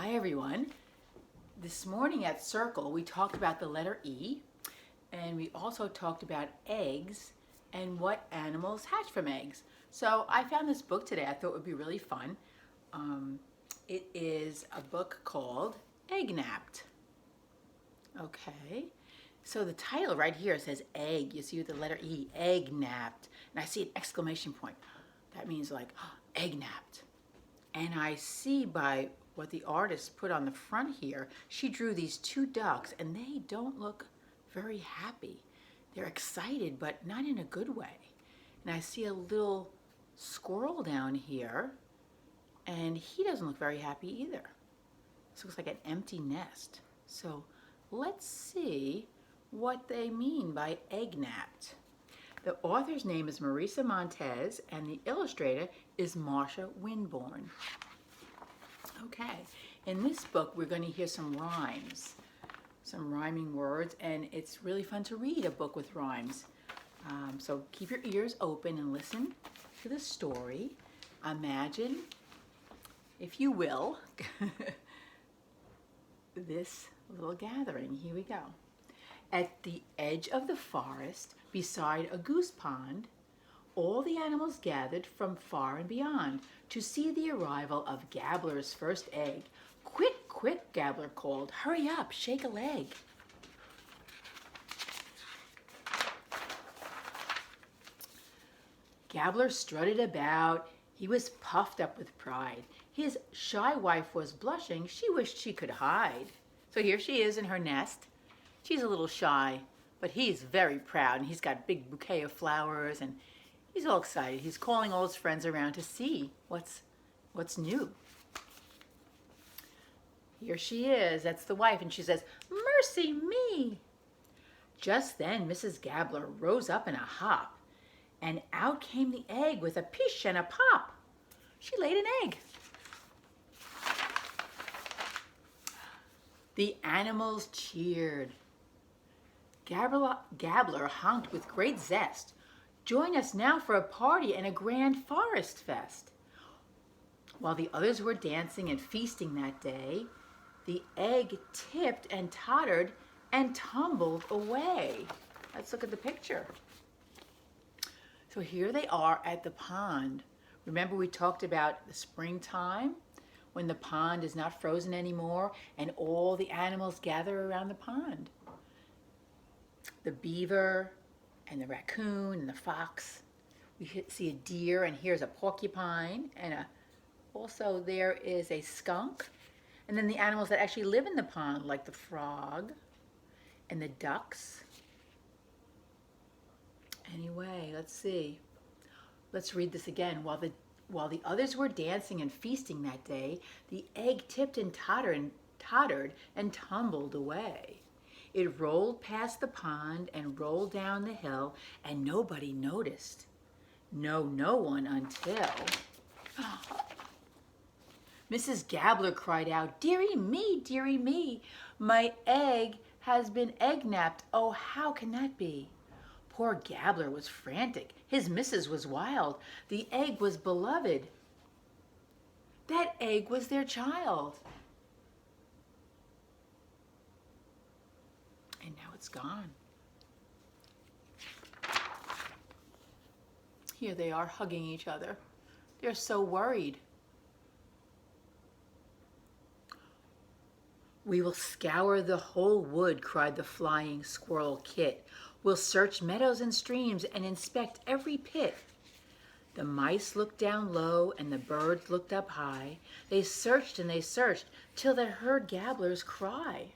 Hi everyone. This morning at Circle we talked about the letter E, and we also talked about eggs and what animals hatch from eggs. So I found this book today I thought would be really fun. It is a book called Egg Napped. Okay, so the title right here says egg. You see with the letter E, egg napped. And I see an exclamation point. That means like, oh, egg napped. And I see by what the artist put on the front here, she drew these two ducks and they don't look very happy. They're excited, but not in a good way. And I see a little squirrel down here and he doesn't look very happy either. This looks like an empty nest. So let's see what they mean by egg napped. The author's name is Marisa Montes and the illustrator is Marsha Winborn. Okay, in this book we're going to hear some rhymes, some rhyming words, and it's really fun to read a book with rhymes. So keep your ears open and listen to the story. Imagine, if you will, this little gathering. Here we go. At the edge of the forest, beside a goose pond, all the animals gathered from far and beyond to see the arrival of Gabbler's first egg. Quick, quick, Gabbler called. Hurry up, shake a leg. Gabbler strutted about. He was puffed up with pride. His shy wife was blushing. She wished she could hide. So here she is in her nest. She's a little shy, but he's very proud, and he's got a big bouquet of flowers, and he's all excited. He's calling all his friends around to see what's new. Here she is. That's the wife, and she says, "Mercy me!" Just then, Mrs. Gabbler rose up in a hop, and out came the egg with a pish and a pop. She laid an egg. The animals cheered. Gabbler honked with great zest. Join us now for a party and a grand forest fest. While the others were dancing and feasting that day, the egg tipped and tottered and tumbled away. Let's look at the picture. So here they are at the pond. Remember we talked about the springtime when the pond is not frozen anymore and all the animals gather around the pond. The beaver and the raccoon and the fox. We see a deer, and here's a porcupine, and also there is a skunk. And then the animals that actually live in the pond, like the frog and the ducks. Anyway, let's see. Let's read this again. While the others were dancing and feasting that day, the egg tipped and tottered and tumbled away. It rolled past the pond and rolled down the hill, and nobody noticed. No one until... Mrs. Gabbler cried out, dearie me, my egg has been egg napped. Oh, how can that be? Poor Gabbler was frantic. His missus was wild. The egg was beloved. That egg was their child. And now it's gone. Here they are hugging each other. They're so worried. We will scour the whole wood, cried the flying squirrel Kit. We'll search meadows and streams and inspect every pit. The mice looked down low and the birds looked up high. They searched and they searched till they heard Gabbler's cry.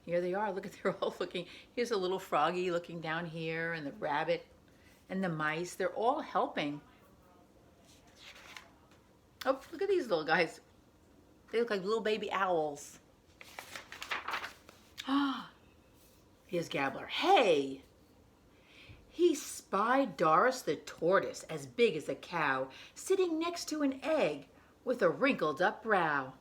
Here they are. Look at, they're all looking. Here's a little froggy looking down here, and the rabbit and the mice. They're all helping. Oh, look at these little guys. They look like little baby owls. Ah, here's Gabbler. Hey! He spied Doris the tortoise, as big as a cow, sitting next to an egg with a wrinkled up brow.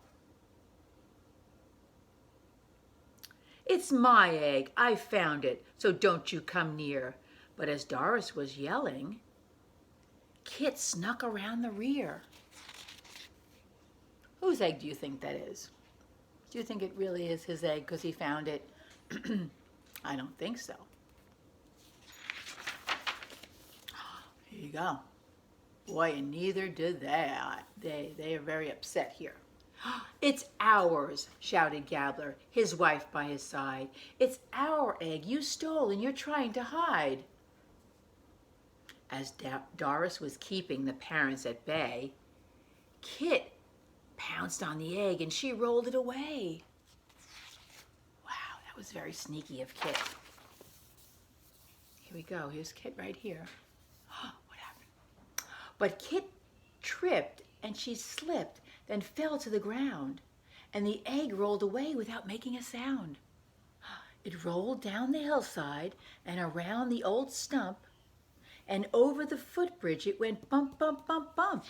It's my egg, I found it, so don't you come near. But as Doris was yelling, Kit snuck around the rear. Whose egg do you think that is? Do you think it really is his egg because he found it? I don't think so. Here you go. Boy, and neither did they. They are very upset here. It's ours, shouted Gabbler, his wife by his side. It's our egg you stole and you're trying to hide. As Doris was keeping the parents at bay, Kit pounced on the egg and she rolled it away. Wow, that was very sneaky of Kit. Here we go. Here's Kit right here. What happened? But Kit tripped and she slipped, then fell to the ground, and the egg rolled away without making a sound. It rolled down the hillside and around the old stump, and over the footbridge it went bump, bump, bump, bump.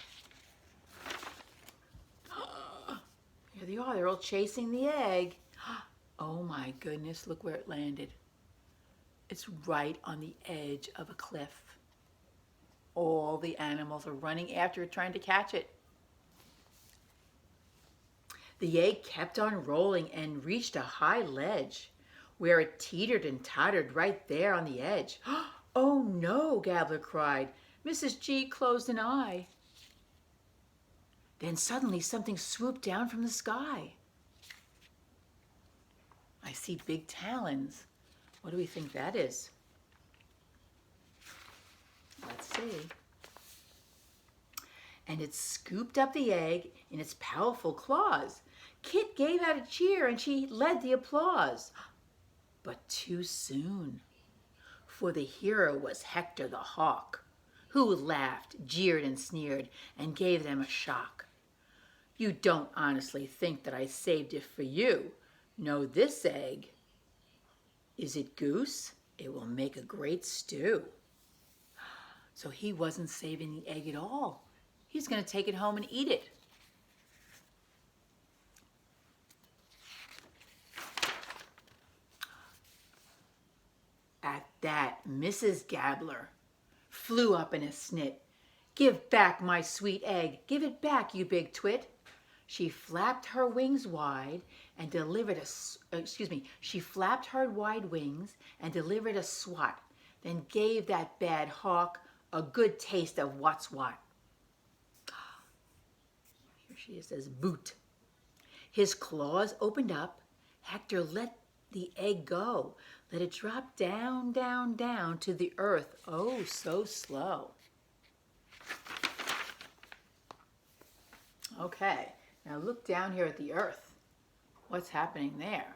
Here they are, they're all chasing the egg. Oh my goodness, look where it landed. It's right on the edge of a cliff. All the animals are running after it, trying to catch it. The egg kept on rolling and reached a high ledge where it teetered and tottered right there on the edge. Oh no, Gabbler cried. Mrs. G closed an eye. Then suddenly something swooped down from the sky. I see big talons. What do we think that is? Let's see. And it scooped up the egg in its powerful claws. Kit gave out a cheer and she led the applause. But too soon, for the hero was Hector the Hawk, who laughed, jeered, and sneered, and gave them a shock. You don't honestly think that I saved it for you. No, this egg. Is it goose? It will make a great stew. So he wasn't saving the egg at all. He's going to take it home and eat it. At that, Mrs. Gabbler flew up in a snit. Give back my sweet egg. Give it back, you big twit. She flapped her wings wide and delivered she flapped her wide wings and delivered a swat, then gave that bad hawk a good taste of what's what. Here she says, boot. His claws opened up. Hector let the egg go. Let it drop down, down, down to the earth. Oh, so slow. Okay, now look down here at the earth. What's happening there?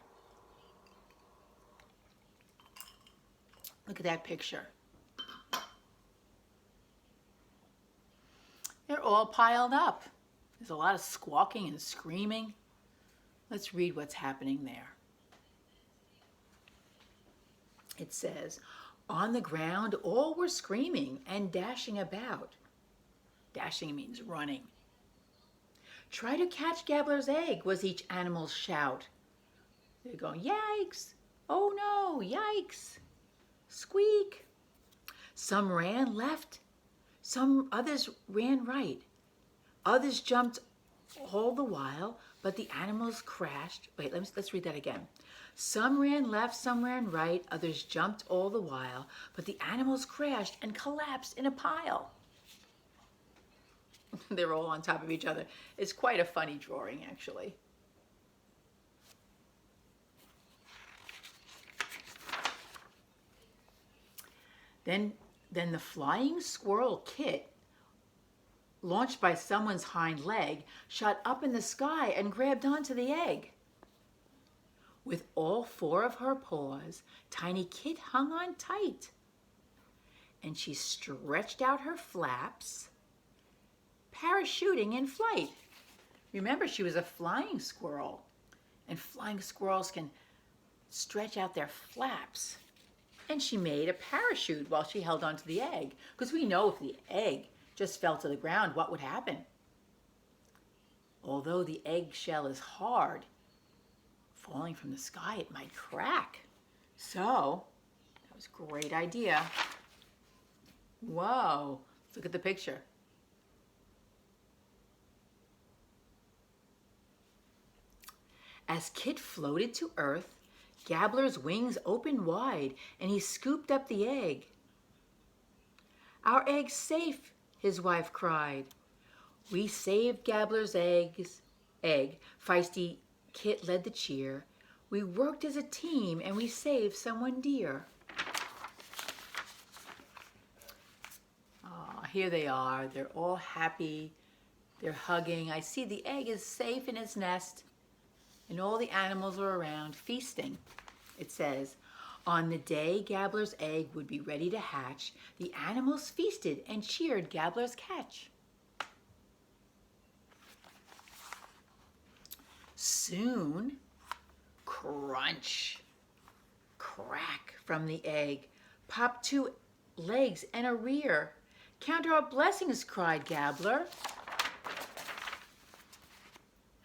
Look at that picture. They're all piled up. There's a lot of squawking and screaming. Let's read what's happening there. It says, on the ground all were screaming and dashing about. Dashing means running. Try to catch Gabbler's egg, was each animal's shout. They're going, yikes! Oh no, yikes! Squeak! Some ran left, some others ran right. Others jumped all the while, but the animals crashed. Wait, let's read that again. Some ran left, some ran right, others jumped all the while, but the animals crashed and collapsed in a pile. They're all on top of each other. It's quite a funny drawing, actually. Then the flying squirrel Kit, launched by someone's hind leg, shot up in the sky and grabbed onto the egg. With all four of her paws, Tiny Kit hung on tight. And she stretched out her flaps, parachuting in flight. Remember, she was a flying squirrel, and flying squirrels can stretch out their flaps. And she made a parachute while she held onto the egg, because we know if the egg just fell to the ground, what would happen? Although the eggshell is hard, falling from the sky, it might crack. So, that was a great idea. Whoa, look at the picture. As Kit floated to earth, Gabbler's wings opened wide and he scooped up the egg. "Our egg's safe," his wife cried. "We saved Gabbler's egg. Feisty Kit led the cheer. We worked as a team and we saved someone dear." Oh, here they are. They're all happy. They're hugging. I see the egg is safe in its nest and all the animals are around feasting. It says, "On the day Gabbler's egg would be ready to hatch, the animals feasted and cheered Gabbler's catch." Soon, crunch, crack from the egg, popped 2 legs and a rear. "Count our blessings," cried Gabbler.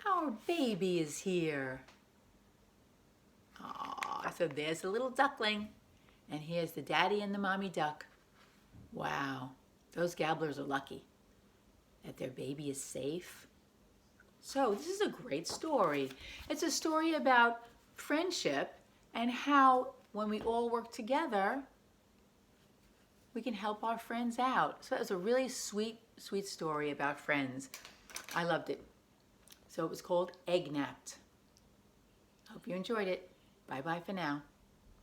"Our baby is here." Aw, so there's the little duckling, and here's the daddy and the mommy duck. Wow, those Gabblers are lucky that their baby is safe. So this is a great story. It's a story about friendship and how when we all work together, we can help our friends out. So it was a really sweet, sweet story about friends. I loved it. So it was called Egg Napped. Hope you enjoyed it. Bye-bye for now.